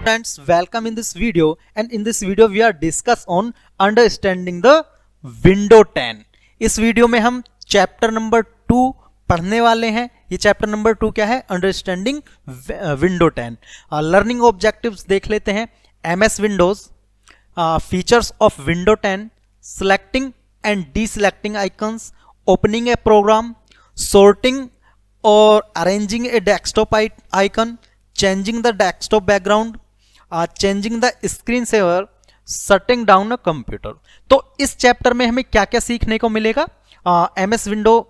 Friends, welcome in this video, and in this video we are discuss on understanding the window 10. इस video में हम chapter number 2 पढ़ने वाले हैं. ये चैप्टर नंबर 2 क्या है? Understanding window 10. लर्निंग ऑब्जेक्टिव्स देख लेते हैं. MS Windows, features of window 10, selecting and deselecting icons, opening a program, sorting or arranging a desktop icon, changing the desktop background, changing the screensaver, shutting down a computer. तो इस chapter में हमें क्या क्या सीखने को मिलेगा? MS विंडो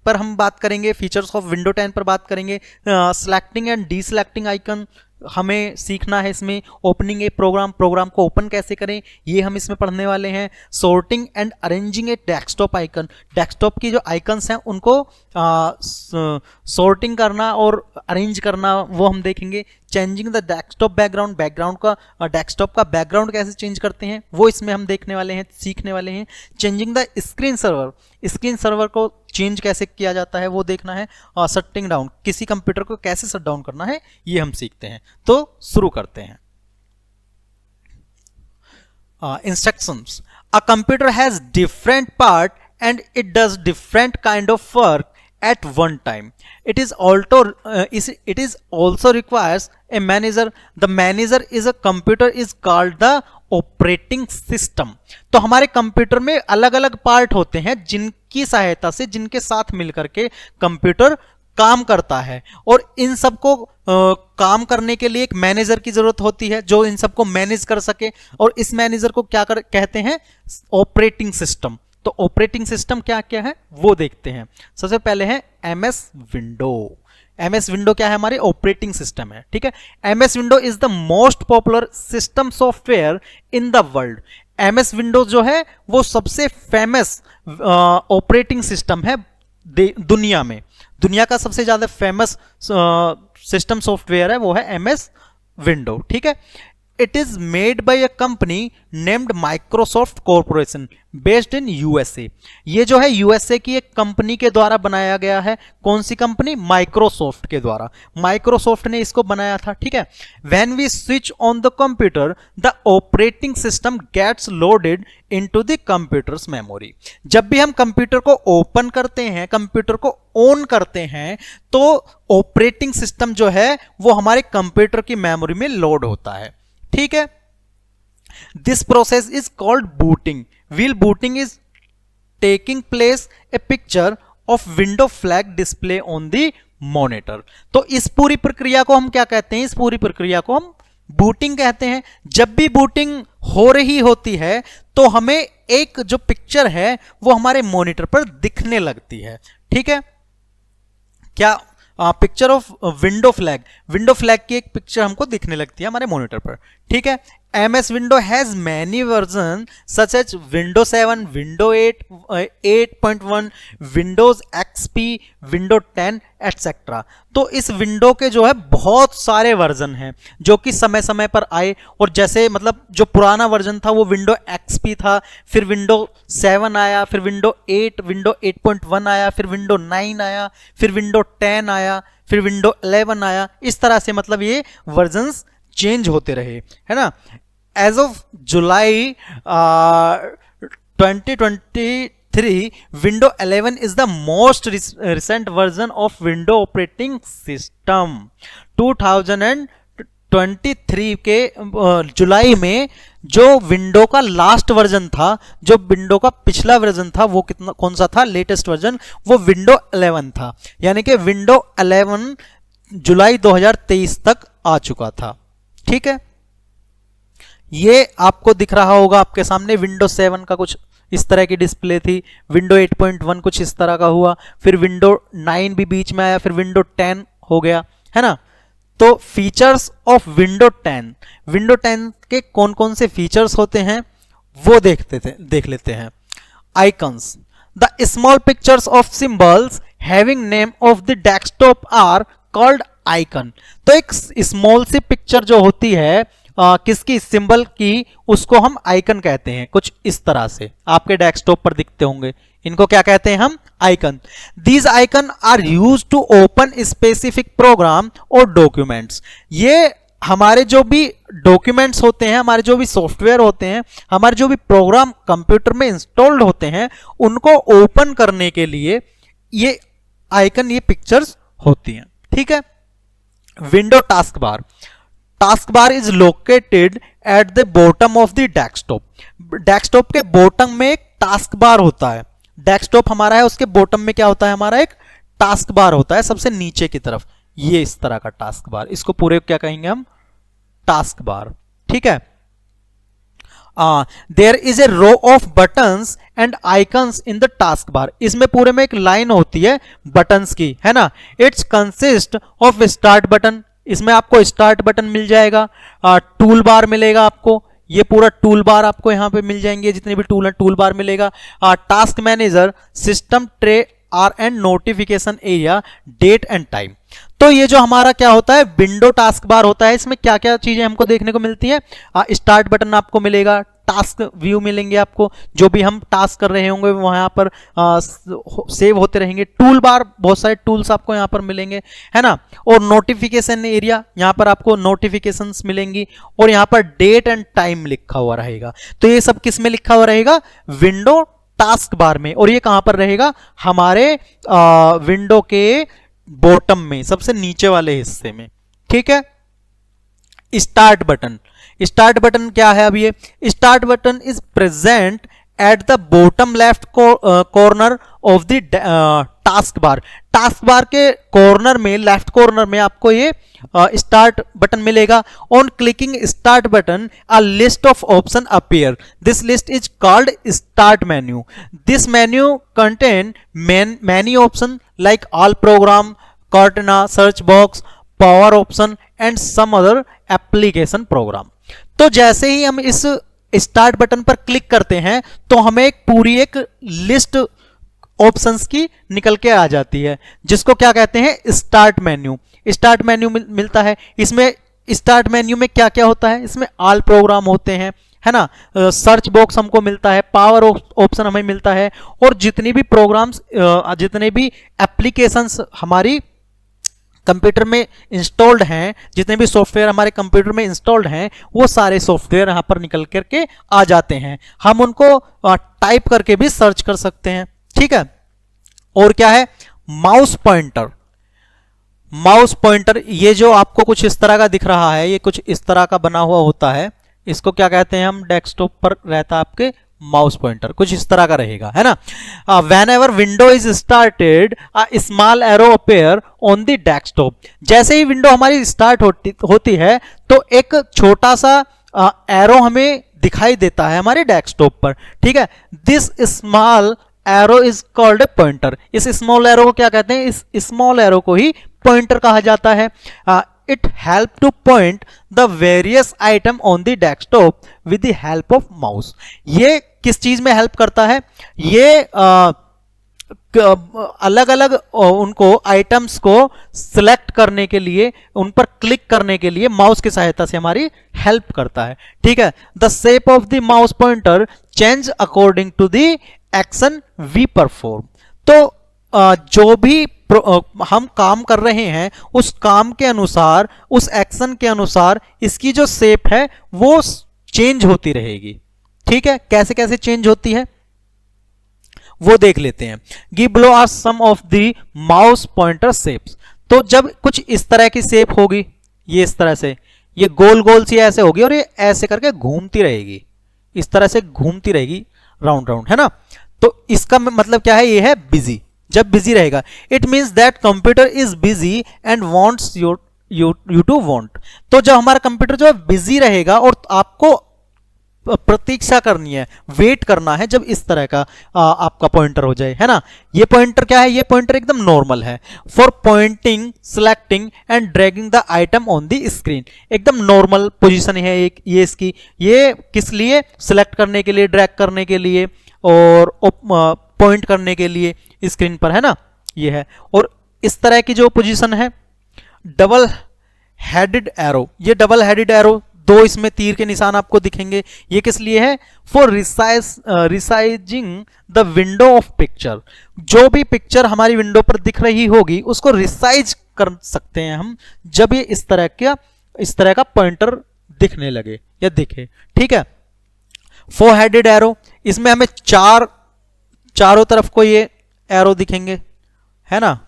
पर हम बात करेंगे, फीचर्स ऑफ विंडो 10 पर बात करेंगे, सिलेक्टिंग एंड डीसिलेक्टिंग आइकन हमें सीखना है. इसमें ओपनिंग ए प्रोग्राम को ओपन कैसे करें ये हम इसमें पढ़ने वाले हैं. Sorting and arranging A desktop icon, desktop की जो आइकन्स हैं उनको सॉर्टिंग करना और अरेंज करना वो हम देखेंगे. Changing the desktop background, desktop का बैकग्राउंड कैसे चेंज करते हैं वो इसमें हम देखने वाले हैं, सीखने वाले हैं. चेंजिंग द स्क्रीन सर्वर को चेंज कैसे किया जाता है वो देखना है. शटिंग डाउन, किसी कंप्यूटर को कैसे शट डाउन करना है ये हम सीखते हैं. तो शुरू करते हैं. Instructions. A computer has different part and it does different kind of work at one time. It is also requires a manager. The manager is a computer is called the operating system. तो हमारे computer में अलग अलग part होते हैं जिनकी सहायता से, जिनके साथ मिलकर के कंप्यूटर काम करता है, और इन सबको काम करने के लिए एक मैनेजर की जरूरत होती है जो इन सबको मैनेज कर सके, और इस मैनेजर को क्या कहते हैं? Operating system. तो ऑपरेटिंग सिस्टम क्या क्या है वो देखते हैं. सबसे पहले है MS विंडो. MS विंडो क्या है? हमारी ऑपरेटिंग सिस्टम है. ठीक है. MS window is the most popular system software in the world. MS window जो है वो सबसे फेमस ऑपरेटिंग सिस्टम है दुनिया में. दुनिया का सबसे ज्यादा फेमस सिस्टम सॉफ्टवेयर है वो है MS विंडो. ठीक है. It is made by a company named Microsoft Corporation based in USA. ये जो है USA की एक कंपनी के द्वारा बनाया गया है. कौन सी कंपनी? माइक्रोसॉफ्ट के द्वारा. माइक्रोसॉफ्ट ने इसको बनाया था. ठीक है. When we switch on the computer, the operating system gets loaded into the computer's memory. जब भी हम कंप्यूटर को ओपन करते हैं, कंप्यूटर को ऑन करते हैं, तो ऑपरेटिंग सिस्टम जो है वो हमारे कंप्यूटर की मेमोरी में लोड होता है. ठीक है. This process is called booting. Wheel booting is taking place a picture of window flag display on the monitor. तो इस पूरी प्रक्रिया को हम क्या कहते हैं? इस पूरी प्रक्रिया को हम बूटिंग कहते हैं. जब भी बूटिंग हो रही होती है तो हमें एक जो पिक्चर है वो हमारे मॉनिटर पर दिखने लगती है. ठीक है. क्या? पिक्चर ऑफ विंडो फ्लैग की एक पिक्चर हमको दिखने लगती है हमारे मॉनिटर पर. ठीक है. MS window has many version such as window 7, window 8, 8.1, windows XP, window 10 etcetera. तो इस विंडो के जो है बहुत सारे वर्जन हैं जो कि समय समय पर आए, और जैसे मतलब जो पुराना वर्जन था वो विंडो XP था, फिर विंडो 7 आया, फिर विंडो 8, विंडो 8.1 आया, फिर विंडो 9 आया, फिर विंडो 10 आया, फिर विंडो 11 आया. इस तरह से मतलब ये वर्जन्स चेंज होते रहे, है ना. As of July 2023 window 11 is the most recent version of window operating system. 2023 के जुलाई में जो विंडो का लास्ट वर्जन था, जो विंडो का पिछला वर्जन था वो कौन सा था? लेटेस्ट वर्जन वो विंडो 11 था. यानी कि विंडो 11 जुलाई 2023 तक आ चुका था. ठीक है. ये आपको दिख रहा होगा आपके सामने. विंडो 7 का कुछ इस तरह की डिस्प्ले थी, विंडो 8.1 कुछ इस तरह का हुआ, फिर विंडो 9 भी बीच में आया, फिर विंडो 10 हो गया, है ना. तो फीचर्स ऑफ विंडो 10 के कौन कौन से फीचर्स होते हैं वो देख लेते हैं. Icons. The small pictures of symbols having name of the desktop are called icon. तो एक स्मॉल सी पिक्चर जो होती है किसकी? सिंबल की, उसको हम आइकन कहते हैं. कुछ इस तरह से आपके डेस्कटॉप पर दिखते होंगे. इनको क्या कहते हैं हम? Icon. These icon are used to open specific program और डॉक्यूमेंट्स. ये हमारे जो भी डॉक्यूमेंट्स होते हैं, हमारे जो भी सॉफ्टवेयर होते हैं, हमारे जो भी प्रोग्राम कंप्यूटर में इंस्टॉल्ड होते हैं, उनको ओपन करने के लिए ये आइकन, ये पिक्चर्स होती हैं। ठीक है। Window task bar, task bar is located at the bottom of the desktop. Desktop के बॉटम में एक टास्क बार होता है। डेस्कटॉप हमारा है, उसके बॉटम में क्या होता है, हमारा एक टास्क बार होता है सबसे नीचे की तरफ, ये इस तरह का टास्क बार, इसको पूरे क्या कहेंगे हम, टास्क बार। ठीक है। There is a row of buttons and icons in the task bar, इसमें पूरे में एक लाइन होती है बटन्स की, है ना। It's consist of start button, इसमें आपको स्टार्ट बटन मिल जाएगा, टूल बार मिलेगा आपको, ये पूरा टूल बार आपको यहां पे मिल जाएंगे, जितने भी टूल है टूल बार मिलेगा, task manager, system tray or and notification area, date and time. तो ये जो हमारा क्या होता है, विंडो टास्क बार होता है, इसमें क्या क्या चीजें हमको देखने को मिलती हैं, स्टार्ट बटन आपको मिलेगा, टास्क व्यू मिलेंगे आपको, जो भी हम टास्क कर रहे होंगे वहां पर सेव होते रहेंगे, टूल बार, बहुत सारे टूल्स आपको यहाँ पर मिलेंगे, है ना, और नोटिफिकेशन एरिया, यहाँ पर आपको नोटिफिकेशंस मिलेंगी, और यहाँ पर डेट एंड टाइम लिखा हुआ रहेगा। तो ये सब किस में लिखा हुआ रहेगा, विंडो टास्क बार में, और ये कहां पर रहेगा, हमारे विंडो के बॉटम में, सबसे नीचे वाले हिस्से में। ठीक है। स्टार्ट बटन, स्टार्ट बटन क्या है, अब ये start button is present at the bottom left corner of the task bar. Task bar के कॉर्नर में, लेफ्ट कॉर्नर में आपको ये स्टार्ट बटन मिलेगा। On clicking start button a list of option appear, this list is called start menu. This menu contain many option like all program, Cortana, search box, power option and some other application program. तो जैसे ही हम इस start button पर click करते हैं तो हमें एक पूरी एक लिस्ट ऑप्शंस की निकल के आ जाती है, जिसको क्या कहते हैं, स्टार्ट मेन्यू। स्टार्ट मेन्यू मिलता है। इसमें स्टार्ट मेन्यू में क्या क्या होता है, इसमें ऑल प्रोग्राम होते हैं, है ना, सर्च बॉक्स हमको मिलता है, पावर ऑप्शन हमें मिलता है, और जितनी भी प्रोग्राम्स, जितने भी एप्लीकेशंस हमारी कंप्यूटर में इंस्टॉल्ड हैं, जितने भी सॉफ्टवेयर हमारे कंप्यूटर में इंस्टॉल्ड हैं, वो सारे सॉफ्टवेयर यहां पर निकल करके आ जाते हैं। हम उनको टाइप करके भी सर्च कर सकते हैं। ठीक है। और क्या है, माउस पॉइंटर। माउस पॉइंटर, ये जो आपको कुछ इस तरह का दिख रहा है, ये कुछ इस तरह का बना हुआ होता है, इसको क्या कहते हैं हम, डेस्कटॉप पर रहता है आपके माउस पॉइंटर, कुछ इस तरह का रहेगा, है ना। When ever window is started a small arrow appear on the desktop, जैसे ही विंडो हमारी स्टार्ट होती है तो एक छोटा सा एरो हमें दिखाई देता है हमारे डेस्कटॉप पर। ठीक है। This small arrow is called a pointer. इस स्मॉल एरो को क्या कहते हैं, इस स्मॉल एरो को ही पॉइंटर कहा जाता है। It help two point the various item on the desktop with the help of mouse. ये किस चीज में हेल्प करता है, ये अलग अलग उनको आइटम्स को सिलेक्ट करने के लिए, उन पर क्लिक करने के लिए माउस की सहायता से हमारी हेल्प करता है। ठीक है। The shape of the mouse pointer change according to the action we perform. तो जो भी हम काम कर रहे हैं उस काम के अनुसार, उस एक्शन के अनुसार इसकी जो शेप है वो चेंज होती रहेगी। ठीक है। कैसे कैसे चेंज होती है वो देख लेते हैं। Give below are some of the mouse pointer shapes. तो जब कुछ इस तरह की शेप होगी, ये इस तरह से, ये गोल गोल सी ऐसे होगी और ये ऐसे करके घूमती रहेगी, इस तरह से घूमती रहेगी राउंड राउंड, है ना। तो इसका मतलब क्या है, ये है बिजी। जब बिजी रहेगा, it means that computer is busy and wants you to want. तो जब हमारा कंप्यूटर जो है बिजी रहेगा और आपको प्रतीक्षा करनी है, वेट करना है जब इस तरह का आपका पॉइंटर हो जाए, है ना। ये पॉइंटर क्या है, ये पॉइंटर एकदम नॉर्मल है for pointing, selecting and dragging the item on the screen. एकदम नॉर्मल पोजीशन है एक ये इसकी। ये किस लिए, सिलेक्ट करने के लिए, ड्रैग करने के लिए और पॉइंट करने के लिए स्क्रीन पर, है ना, ये है। और इस तरह की जो पोजीशन है, डबल हेडेड एरो, ये डबल हेडेड एरो, दो इसमें तीर के निशान आपको दिखेंगे, ये किस लिए है, for resizing the window of picture. जो भी पिक्चर हमारी विंडो पर दिख रही होगी उसको रिसाइज कर सकते हैं हम जब ये इस तरह का इस तरह का पॉइंटर दिखने लगे या दिखे। ठीक है, 4 हेडेड एरो, इसमें हमें चारों तरफ को ये एरो दिखेंगे, है ना।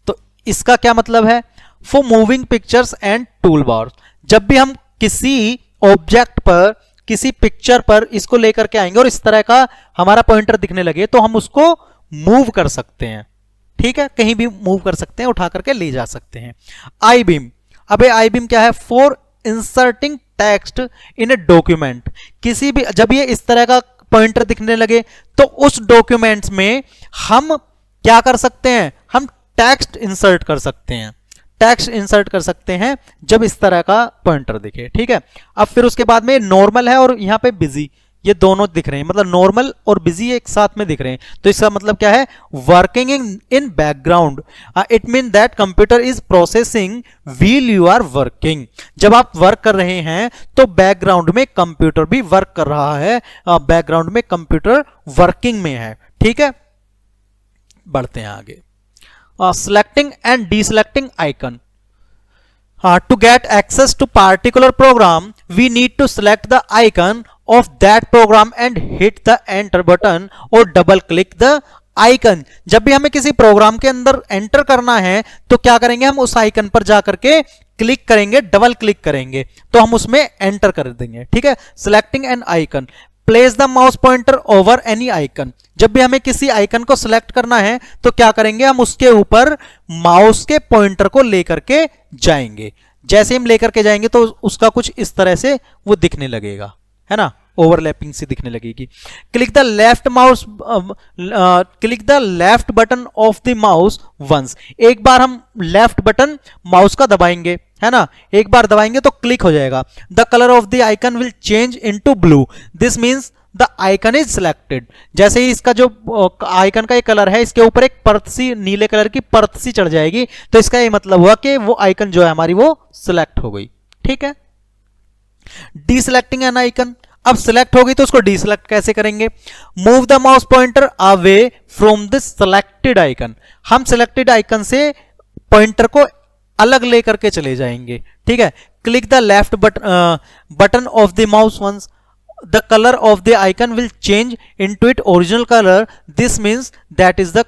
तो इसका क्या मतलब है, for moving pictures and tool bar, जब भी हम किसी ऑब्जेक्ट पर, किसी पिक्चर पर इसको लेकर के आएंगे और इस तरह का हमारा पॉइंटर दिखने लगे तो हम उसको मूव कर सकते हैं। ठीक है, कहीं भी मूव कर सकते हैं, उठा करके ले जा सकते हैं। आई बीम, अबे आई बीम क्या है, for inserting text in a document, किसी भी, जब ये इस तरह का पॉइंटर दिखने लगे तो उस डॉक्यूमेंट्स में हम क्या कर सकते हैं, हम टेक्स्ट इंसर्ट कर सकते हैं, टेक्स्ट इंसर्ट कर सकते हैं जब इस तरह का पॉइंटर दिखे। ठीक है, अब फिर उसके बाद में नॉर्मल है और यहां पे बिजी, ये दोनों दिख रहे हैं, मतलब नॉर्मल और बिजी एक साथ में दिख रहे हैं। तो इसका मतलब क्या है, working in background, it mean that computer is processing while you are working, जब आप वर्क कर रहे हैं तो बैकग्राउंड में कंप्यूटर भी वर्क कर रहा है, बैकग्राउंड में कंप्यूटर वर्किंग में है। ठीक है, बढ़ते हैं आगे। Selecting and deselecting icon. To get access to particular program, we need to select the icon of that program and hit the enter button or double click the icon. जब भी हमें किसी प्रोग्राम के अंदर एंटर करना है तो क्या करेंगे, हम उस आइकन पर जाकर के क्लिक करेंगे, डबल क्लिक करेंगे तो हम उसमें एंटर कर देंगे। ठीक है, selecting N icon, place the mouse pointer over any icon, जब भी हमें किसी आइकन को सिलेक्ट करना है तो क्या करेंगे, हम उसके ऊपर माउस के पॉइंटर को लेकर के जाएंगे। जैसे हम लेकर के जाएंगे तो उसका कुछ इस तरह से वो दिखने लगेगा, है ना, ओवरलैपिंग सी दिखने लगेगी। Click the left button of the mouse once, एक बार हम लेफ्ट बटन माउस का दबाएंगे, है ना, एक बार दबाएंगे तो क्लिक हो जाएगा। The colour of the icon will change into blue, this means the icon is selected. जैसे ही इसका जो आइकन का ये कलर है, इसके ऊपर एक परत सी, नीले कलर की परत सी चढ़ जाएगी, तो इसका ये मतलब हुआ कि वो आइकन जो है हमारी वो सिलेक्ट हो गई। ठीक है, डीसिलेक्टिंग एन आइकन, अब सिलेक्ट हो गई तो उसको डीसिलेक्ट कैसे करेंगे, move the mouse pointer away from the selected icon, हम सिलेक्टेड आइकन से पॉइंटर को अलग लेकर के चले जाएंगे। ठीक है, click the left button of the mouse once, the color of the icon will change into its original color, this means that is the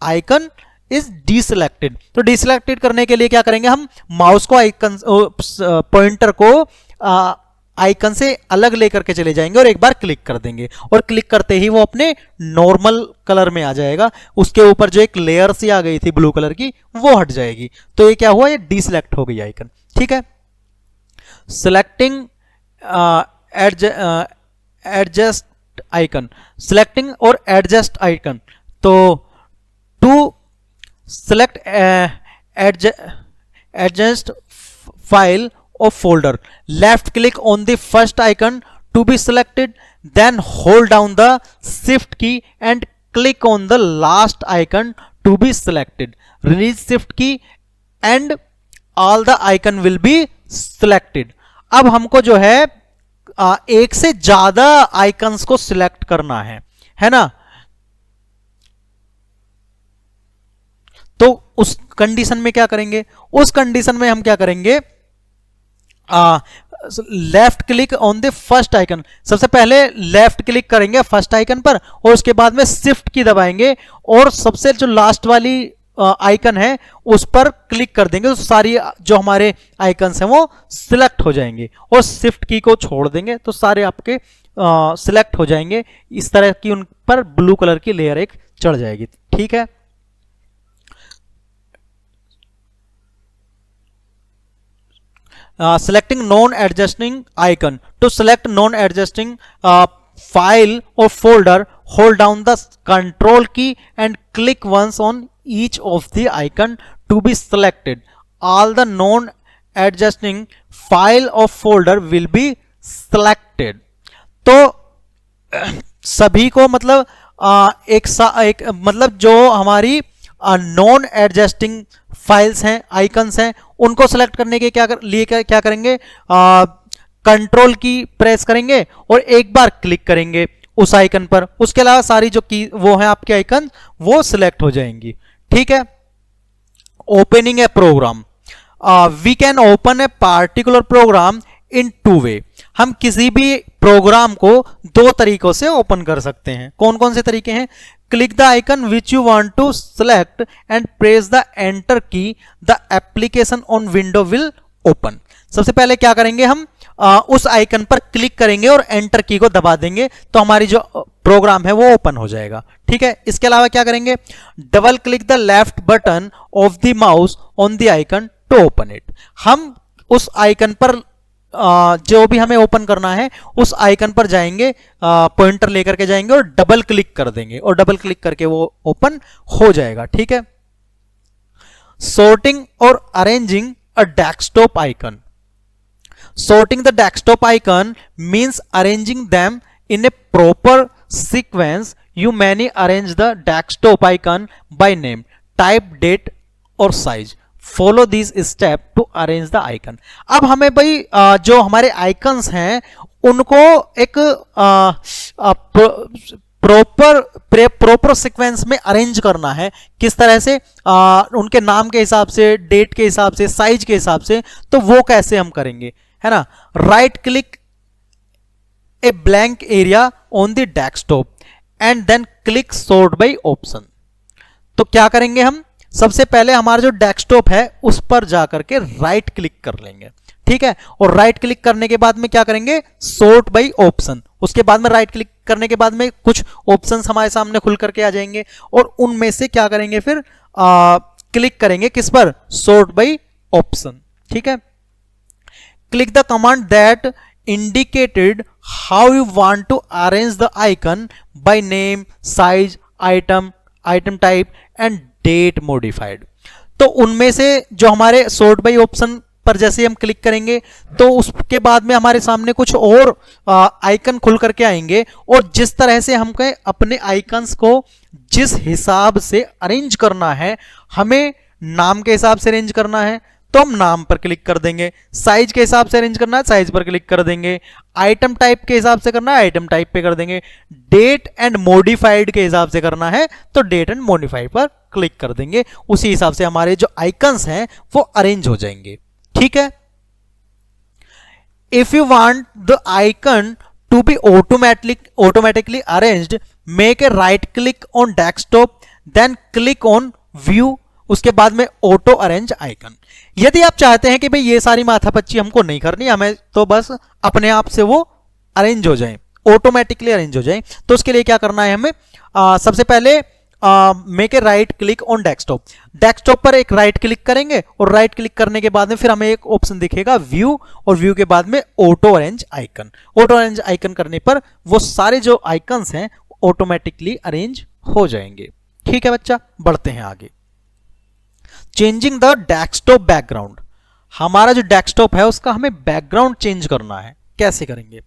icon is deselected। तो deselected करने के लिए क्या करेंगे, हम माउस को आइकन पॉइंटर को icon से अलग लेकर के चले जाएंगे और एक बार क्लिक कर देंगे और क्लिक करते ही वो अपने नॉर्मल कलर में आ जाएगा, उसके ऊपर जो एक लेयर सी आ गई थी ब्लू कलर की वो हट जाएगी। तो ये क्या हुआ, ये डीसिलेक्ट हो गई आइकन। ठीक है, सिलेक्टिंग एडजस्ट आइकन, सिलेक्टिंग और एडजस्ट आइकन, तो टू सिलेक्ट एडजस्ट फाइल और folder, left click on the first icon to be selected, then hold down the shift key and click on the last icon to be selected, release shift key and all the icon will be selected. अब हमको जो है एक से ज्यादा icons को select करना है ना, तो उस कंडीशन में क्या करेंगे, उस कंडीशन में हम क्या करेंगे, left click on the first icon, सबसे पहले लेफ्ट क्लिक करेंगे फर्स्ट आइकन पर और उसके बाद में शिफ्ट की दबाएंगे और सबसे जो लास्ट वाली आइकन है उस पर क्लिक कर देंगे तो सारी जो हमारे आइकन्स हैं वो सिलेक्ट हो जाएंगे और शिफ्ट की को छोड़ देंगे तो सारे आपके सिलेक्ट हो जाएंगे। इस तरह की उन पर ब्लू कलर की लेयर एक चढ़ जाएगी। ठीक है, selecting non-adjusting icon, to select non-adjusting file or folder, hold down the control key and click once on each of the icon to be selected, all the non-adjusting file or folder will be selected। तो सभी को मतलब एक मतलब जो हमारी non adjusting files हैं, icons हैं, उनको सेलेक्ट करने के क्या करेंगे, कंट्रोल की प्रेस करेंगे और एक बार क्लिक करेंगे उस आइकन पर, उसके अलावा सारी जो की वो है आपके आइकन वो सिलेक्ट हो जाएंगी। ठीक है, opening a program, we can open a particular program in two way. हम किसी भी प्रोग्राम को दो तरीकों से ओपन कर सकते हैं। कौन कौन से तरीके हैं? Click the icon which you want to select and press the enter key, the application on window will open. सबसे पहले क्या करेंगे, हम उस आइकन पर क्लिक करेंगे और एंटर की को दबा देंगे तो हमारी जो प्रोग्राम है वो ओपन हो जाएगा। ठीक है, इसके अलावा क्या करेंगे, double click the left button of the mouse on the icon to open it. हम उस आइकन पर जो भी हमें ओपन करना है उस आइकन पर जाएंगे, पॉइंटर लेकर के जाएंगे और डबल क्लिक कर देंगे और डबल क्लिक करके वो ओपन हो जाएगा। ठीक है, sorting or arranging a desktop icon. Sorting the desktop icon means arranging them in a proper sequence. You may arrange the desktop icon by name, type, date और size. Follow these steps to arrange the icon. अब हमें भाई जो हमारे icons हैं उनको एक proper sequence में अरेंज करना है। किस तरह से? उनके नाम के हिसाब से, डेट के हिसाब से, साइज के हिसाब से। तो वो कैसे हम करेंगे, है ना? Right click a blank area on the desktop and then click sort by option. तो क्या करेंगे हम, सबसे पहले हमारा जो डेस्कटॉप है उस पर जाकर के राइट क्लिक कर लेंगे। ठीक है, और राइट क्लिक करने के बाद में क्या करेंगे, सॉर्ट बाय ऑप्शन। उसके बाद में राइट क्लिक करने के बाद में कुछ ऑप्शंस हमारे सामने खुल करके आ जाएंगे और उनमें से क्या करेंगे, फिर क्लिक करेंगे किस पर, सॉर्ट बाय ऑप्शन। ठीक है, click the command that indicated how you want to arrange the icon by name, size, item type and date modified. तो उनमें से जो हमारे सॉर्ट बाय ऑप्शन पर जैसे हम क्लिक करेंगे तो उसके बाद में हमारे सामने कुछ और आइकन खुल करके आएंगे और जिस तरह से हमको अपने आइकन्स को जिस हिसाब से अरेंज करना है, हमें नाम के हिसाब से अरेंज करना है तो हम नाम पर क्लिक कर देंगे, साइज के हिसाब से अरेंज करना है साइज पर क्लिक कर देंगे, आइटम टाइप के हिसाब से करना है आइटम टाइप पे कर देंगे, डेट एंड मॉडिफाइड के हिसाब से करना है तो डेट एंड मॉडिफाइड पर क्लिक कर देंगे। उसी हिसाब से हमारे जो आइकन्स हैं वो अरेंज हो जाएंगे। ठीक है, if you want the icon to be automatically arranged, make a right click on desktop then click on view, उसके बाद में ऑटो अरेंज आइकन। यदि आप चाहते हैं कि भाई ये सारी माथापच्ची हमको नहीं करनी, हमें तो बस अपने आप से वो अरेंज हो जाए, ऑटोमेटिकली अरेंज हो जाए, तो उसके लिए क्या करना है हमें, सबसे पहले make a right click on desktop. Desktop पर एक राइट क्लिक करेंगे और राइट क्लिक करने के बाद में फिर हमें एक ऑप्शन दिखेगा व्यू, और व्यू के बाद में auto arrange icon. Auto arrange icon करने पर वो सारे जो आइकन्स हैं ऑटोमेटिकली अरेंज हो जाएंगे। ठीक है बच्चा, बढ़ते हैं आगे। Changing the desktop background. हमारा जो डेस्कटॉप है उसका हमें बैकग्राउंड चेंज करना है। कैसे करेंगे?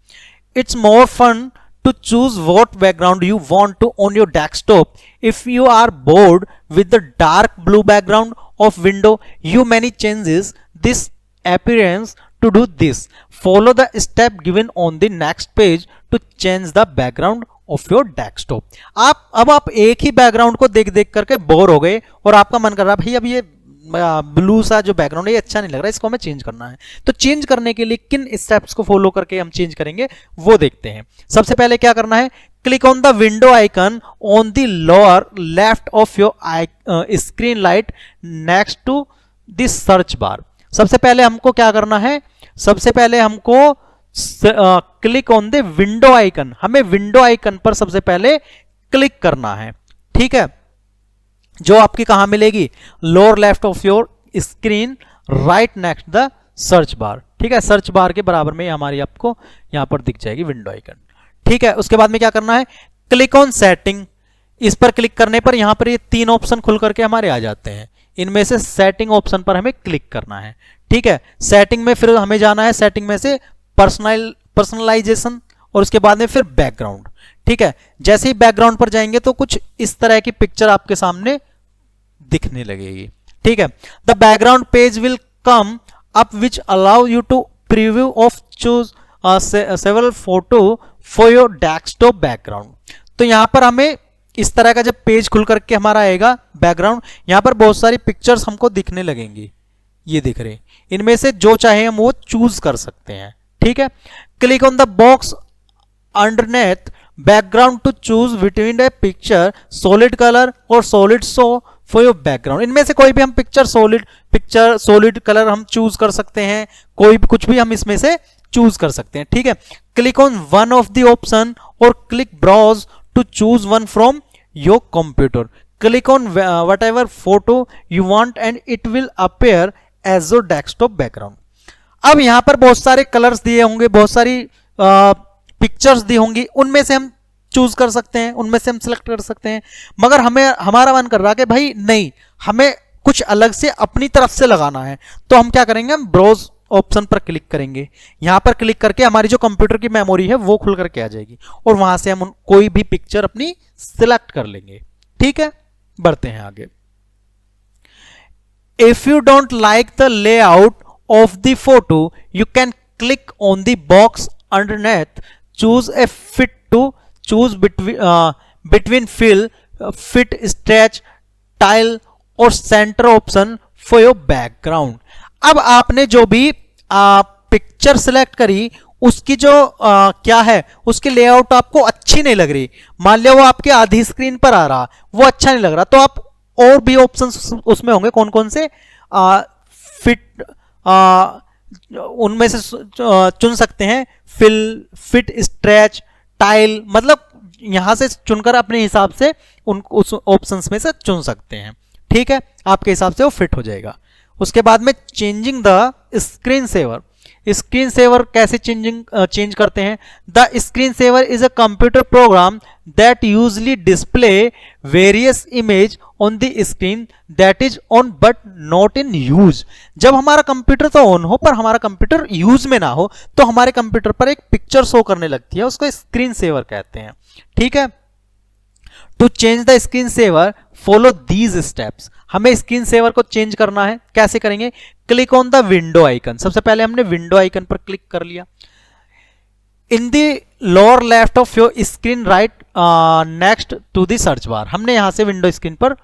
It's more fun to choose what background you want to on your desktop. If you are bored with the dark blue background of window, you may changes this appearance. To do this, follow the step given on the next page to change the background of your desktop. आप एक ही background को देख देख करके bore हो गए और आपका मन कर रहा है भाई अब ये ब्लू सा जो बैकग्राउंड है ये अच्छा नहीं लग रहा है, इसको हमें चेंज करना है। तो चेंज करने के लिए किन स्टेप्स को फॉलो करके हम चेंज करेंगे वो देखते हैं। सबसे पहले क्या करना है, click on the window icon on the lower left of your screen light next to the search bar. सबसे पहले हमको क्या करना है, सबसे पहले हमको click on the window icon, हमें विंडो आइकन पर सबसे पहले क्लिक करना है। ठीक है, जो आपकी कहां मिलेगी, lower left of your screen right next the search बार। ठीक है, सर्च बार के बराबर में हमारी आपको यहां पर दिख जाएगी विंडो आइकन। ठीक है, उसके बाद में क्या करना है, क्लिक ऑन सेटिंग। इस पर क्लिक करने पर यहां पर ये तीन ऑप्शन खुल करके हमारे आ जाते हैं, इनमें से सेटिंग ऑप्शन पर हमें क्लिक करना है। ठीक है, सेटिंग में फिर हमें जाना है, सेटिंग में से पर्सनलाइजेशन और उसके बाद में फिर बैकग्राउंड। ठीक है, जैसे ही बैकग्राउंड पर जाएंगे तो कुछ इस तरह की पिक्चर आपके सामने दिखने लगेगी। ठीक है, the background page will come up which allow you to preview of choose several photo for your desktop background. तो यहां पर हमें इस तरह का जब पेज खुल करके हमारा आएगा बैकग्राउंड, यहां पर बहुत सारी पिक्चर्स हमको दिखने लगेंगी। ये दिख रहे, इनमें से जो चाहे हम वो चूज कर सकते हैं। ठीक है, click on the box underneath background to choose between a picture solid colour और solid show for your background. इनमें से कोई भी हम पिक्चर सॉलिड कलर हम चूज कर सकते हैं, कोई भी कुछ भी हम इसमें से चूज कर सकते हैं। ठीक है, click on one of the option और click browse to choose one from your computer. Click on whatever photo you want and it will appear as your desktop background. अब यहां पर बहुत सारे कलर्स दिए होंगे, बहुत सारी पिक्चर्स दी होंगी, उनमें से हम चूज कर सकते हैं, उनमें से हम सिलेक्ट कर सकते हैं। मगर हमारा मन कर रहा है कि भाई नहीं, हमें कुछ अलग से अपनी तरफ से लगाना है, तो हम क्या करेंगे, हम ब्राउज ऑप्शन पर क्लिक करेंगे। यहां पर क्लिक करके हमारी जो कंप्यूटर की मेमोरी है वो खुल करके आ जाएगी और वहां से हम कोई भी पिक्चर अपनी सिलेक्ट कर लेंगे। ठीक है, बढ़ते हैं आगे। If you don't like the layout of the photo, you can click on the box underneath, choose a fit to choose between fill, fit, stretch, tile और center option for your background। अब आपने जो भी picture select करी उसकी जो क्या है, उसकी लेआउट आपको अच्छी नहीं लग रही, मान लिया वो आपके आधी स्क्रीन पर आ रहा, वो अच्छा नहीं लग रहा, तो आप और भी ऑप्शंस उसमें होंगे, कौन कौन से, फिट उनमें से चुन सकते हैं, फिट, स्ट्रेच, टाइल, मतलब यहां से चुनकर अपने हिसाब से उस ऑप्शंस में से चुन सकते हैं। ठीक है, आपके हिसाब से वो फिट हो जाएगा। उसके बाद में changing the screen saver. Screen saver कैसे चेंज करते हैं? The screen saver is a computer program that usually display various image on the screen that is on but not in use. जब हमारा कंप्यूटर तो ऑन हो पर हमारा computer use में ना हो, तो हमारे कंप्यूटर पर एक पिक्चर शो करने लगती है, उसको स्क्रीन सेवर कहते हैं। ठीक है, to change the screen saver follow these steps. हमें स्क्रीन सेवर को चेंज करना है, कैसे करेंगे? Click on the window icon. सबसे पहले हमने विंडो आइकन पर क्लिक कर लिया। In the lower left of your screen right next to the search bar. हमने यहां से विंडो स्क्रीन पर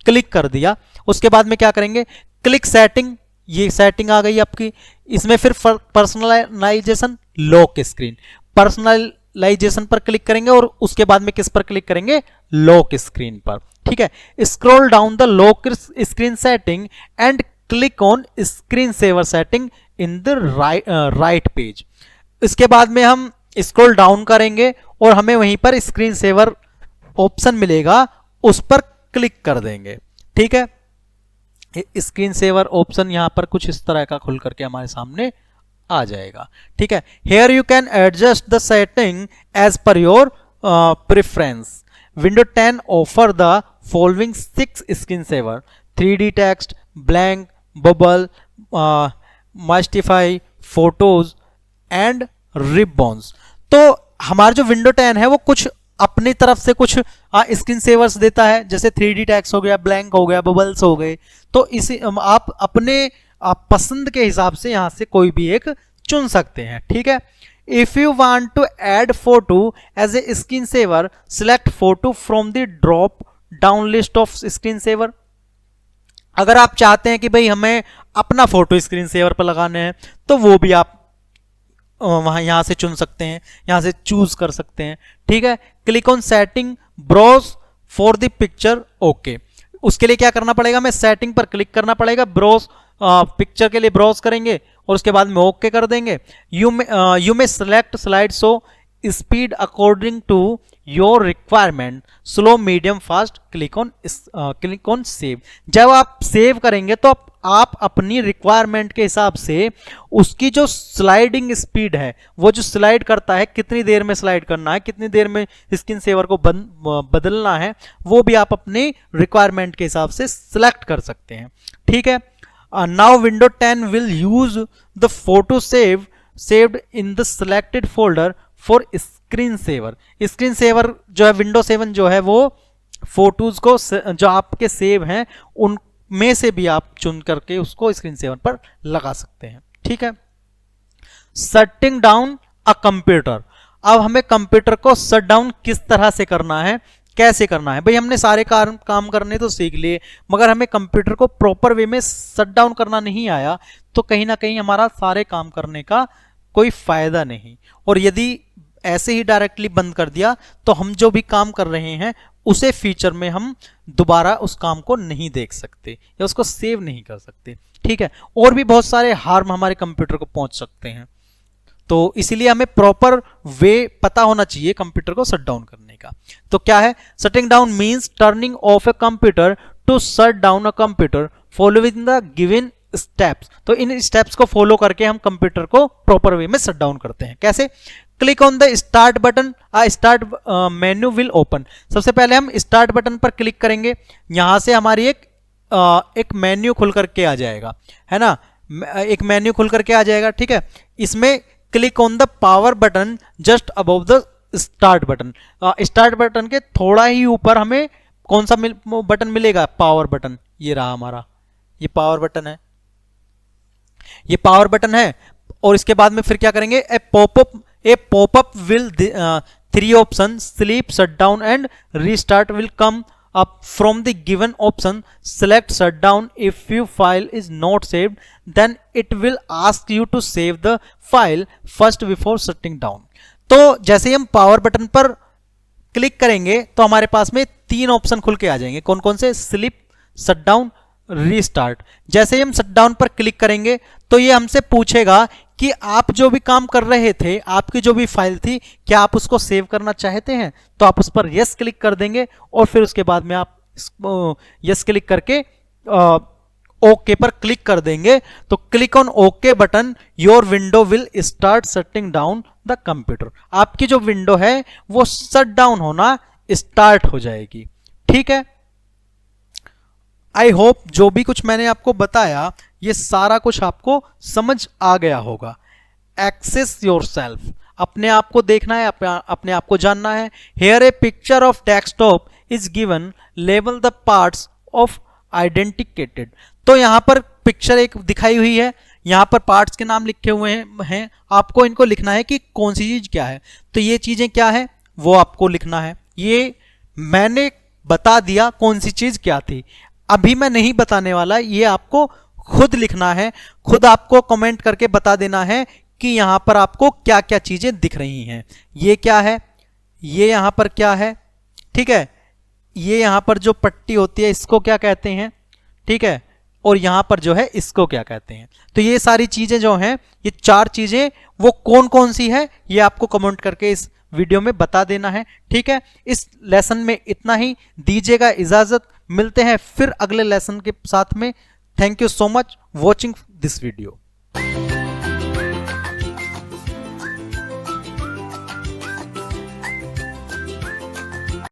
क्लिक कर दिया। उसके बाद में क्या करेंगे? Click setting. ये सेटिंग आ गई आपकी, इसमें फिर पर्सनलाइजेशन लॉक स्क्रीन, पर्सनलाइजेशन पर क्लिक करेंगे और उसके बाद में किस पर क्लिक करेंगे? लॉक स्क्रीन पर। ठीक है, scroll down the lock screen setting and click on screen saver setting in the right page. इसके बाद में हम स्क्रॉल डाउन करेंगे और हमें वहीं पर स्क्रीन सेवर ऑप्शन मिलेगा, उस पर क्लिक कर देंगे। ठीक है, स्क्रीन सेवर ऑप्शन यहां पर कुछ इस तरह का खुल करके हमारे सामने आ जाएगा। ठीक है, here you can adjust the setting as per your preference. Window 10 offer the following 6 screen saver: 3D text, blank, bubble, mystify, photos and ribbons. तो हमारा जो विंडो 10 है वो कुछ अपनी तरफ से कुछ स्क्रीन सेवर्स देता है, जैसे 3D टेक्स्ट हो गया, ब्लैंक हो गया, बबल्स हो गए। तो इसे आप अपने पसंद के हिसाब से यहां से कोई भी एक चुन सकते हैं। ठीक है, if you want to add photo as a screen saver, select photo from the drop down list of screen saver. अगर आप चाहते हैं कि भाई हमें अपना फोटो स्क्रीन सेवर पर लगाने हैं, तो वो भी आप वहां यहां से चुन सकते हैं, यहां से चूज कर सकते हैं। ठीक है, click on setting, browse for the picture, okay. उसके लिए क्या करना पड़ेगा? हमें सेटिंग पर क्लिक करना पड़ेगा, ब्राउज पिक्चर के लिए ब्राउज करेंगे और उसके बाद में ओके कर देंगे। You may select slide show speed according to your requirement, slow, medium, fast. Click on save. जब आप सेव करेंगे तो आप अपनी रिक्वायरमेंट के हिसाब से उसकी जो स्लाइडिंग स्पीड है, वो जो स्लाइड करता है, कितनी देर में स्लाइड करना है, कितनी देर में स्क्रीन सेवर को बदलना है, वो भी आप अपनी रिक्वायरमेंट के हिसाब से सिलेक्ट कर सकते हैं। ठीक है, now window 10 will use the photo saved in the selected folder for screen saver। Screen saver जो है, विंडो 7 जो है, वो फोटोज को जो आपके सेव हैं उनमें से भी आप चुन करके उसको स्क्रीन सेवर पर लगा सकते हैं। ठीक है, शटिंग डाउन अ कंप्यूटर। अब हमें कंप्यूटर को शट डाउन किस तरह से करना है, कैसे करना है। भाई हमने सारे काम करने तो सीख लिए, मगर हमें कंप्यूटर को प्रॉपर वे में शट डाउन करना नहीं आया, तो कहीं ना कहीं हमारा सारे काम करने का कोई फायदा नहीं। और यदि ऐसे ही डायरेक्टली बंद कर दिया तो हम जो भी काम कर रहे हैं उसे फ्यूचर में हम दोबारा उस काम को नहीं देख सकते या उसको सेव नहीं कर सकते, ठीक है। और भी बहुत सारे हार्म हमारे कंप्यूटर को पहुंच सकते हैं। तो इसीलिए हमें प्रॉपर वे पता होना चाहिए कंप्यूटर को शट डाउन करने का। तो क्या है, shutting down means turning off a computer to shut down a computer following the given steps. तो इन स्टेप्स को फॉलो करके हम कंप्यूटर को प्रॉपर वे में शट डाउन करते हैं। कैसे? Click on the start button, start menu will open. सबसे पहले हम स्टार्ट बटन पर क्लिक करेंगे, यहां से हमारी एक मेन्यू खुल करके आ जाएगा, है ना, एक मेन्यू खुल करके आ जाएगा, ठीक है। इसमें click on the power button just above the start button. Start button के थोड़ा ही ऊपर हमें कौन सा बटन मिलेगा? Power button. ये रहा हमारा, ये पावर बटन है, ये पावर बटन है। और इसके बाद में फिर क्या करेंगे? A popup will 3 option sleep, shut down and restart will come up from the given option. Select shutdown. If your file is not saved, then it will ask you to save the file first before shutting down. तो जैसे ही हम power button पर click करेंगे तो हमारे पास में 3 option खुल के आ जाएंगे। कौन कौन से? Sleep, shut down, restart. जैसे ही हम शट डाउन पर क्लिक करेंगे तो ये हमसे पूछेगा कि आप जो भी काम कर रहे थे, आपकी जो भी फाइल थी, क्या आप उसको सेव करना चाहते हैं? तो आप उस पर यस क्लिक कर देंगे और फिर उसके बाद में आप यस क्लिक करके ओके पर क्लिक कर देंगे। तो click on okay button, your window will start shutting down the computer. आपकी जो विंडो है वो शट डाउन होना स्टार्ट हो जाएगी, ठीक है। आई होप जो भी कुछ मैंने आपको बताया ये सारा कुछ आपको समझ आ गया होगा। एक्सेस योरसेल्फ, अपने आप को देखना है, अपने आप को जानना है। Here a picture of desktop is given, label the parts of identicated. तो यहां पर पिक्चर एक दिखाई हुई है, यहां पर पार्ट्स के नाम लिखे हुए हैं, आपको इनको लिखना है कि कौन सी चीज क्या है। तो ये चीजें क्या है वो आपको लिखना है। ये मैंने बता दिया कौन सी चीज क्या थी, अभी मैं नहीं बताने वाला, ये आपको खुद लिखना है। खुद आपको कमेंट करके बता देना है कि यहां पर आपको क्या क्या चीजें दिख रही हैं। ये क्या है, ये यहां पर क्या है, ठीक है। ये यहां पर जो पट्टी होती है इसको क्या कहते हैं, ठीक है। और यहां पर जो है इसको क्या कहते हैं। तो ये सारी चीजें जो हैं, ये 4 चीजें वो कौन कौन सी है ये आपको कमेंट करके इस वीडियो में बता देना है, ठीक है। इस लेसन में इतना ही, दीजिएगा इजाजत, मिलते हैं फिर अगले लेसन के साथ में। Thank you so much watching this video.